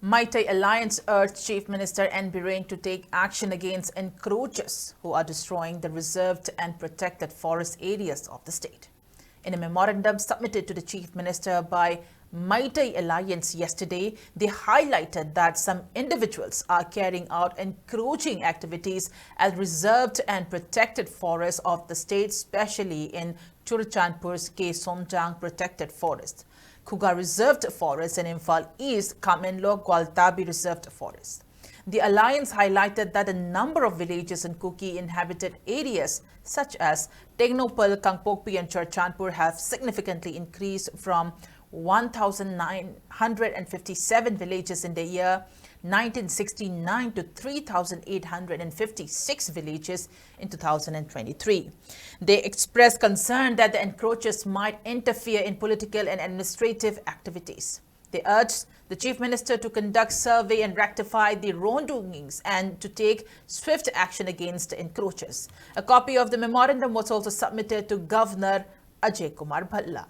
Meitei Alliance urged Chief Minister N. Biren to take action against encroachers who are destroying the reserved and protected forest areas of the state. In a memorandum submitted to the Chief Minister by Meitei Alliance yesterday, they highlighted that some individuals are carrying out encroaching activities at reserved and protected forests of the state, especially in Churachandpur's K. Somjang Protected Forest, Khuga Reserved Forest and Imphal East Kamenlo Gwaltabi Reserved Forest. The alliance highlighted that a number of villages in Kuki inhabited areas such as Tegnopal, Kangpokpi and Churachandpur have significantly increased from 1,957 villages in the year 1969 to 3,856 villages in 2023. They expressed concern that the encroachers might interfere in political and administrative activities. They urged the Chief Minister to conduct survey and rectify the wrongdoings and to take swift action against the encroachers. A copy of the memorandum was also submitted to Governor Ajay Kumar Bhalla.